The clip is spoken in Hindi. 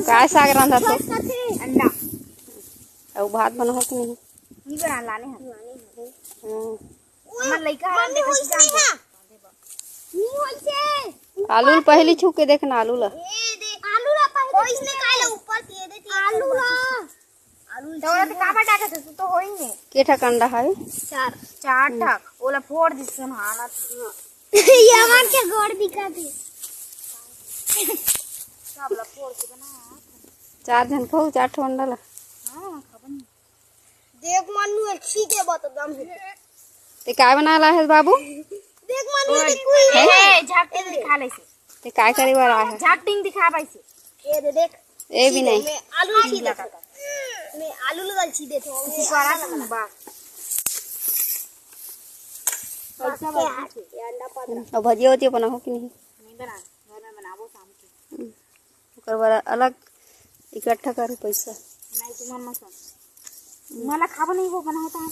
काय साग रांधा तो अंडा और भात बना हो कि नहीं बना लाने हमर लइका आलू पहले छू के देखना आलू ला तो होइने केठा कंडा है चार ठक ओला फोड़ दिसन हाना ये हमार के गोड़ दिखा दे सबला फोड़ के बना 4 जन खाओ 4 ठो अंडा ला हां खबर नहीं देख मनु अच्छी के बात दम ते काय बना ला है बाबू देख मनु कोई ए झाटिंग दिखा ले से ते काय करे वाला है झाटिंग दिखा भाई से ये देख ए भी नहीं मैं आलू छीले मैं आलू लगा छीले थे सिपारा ना बा पैसा बा ये अंडा पात्र और भजिया होती बना हो कि नहीं नहीं बना घर में बनाबो शाम के ओकर बार अलग इकट्ठा करे पैसा नहीं तुम मन मत मला खाबो नहीं वो बना होता है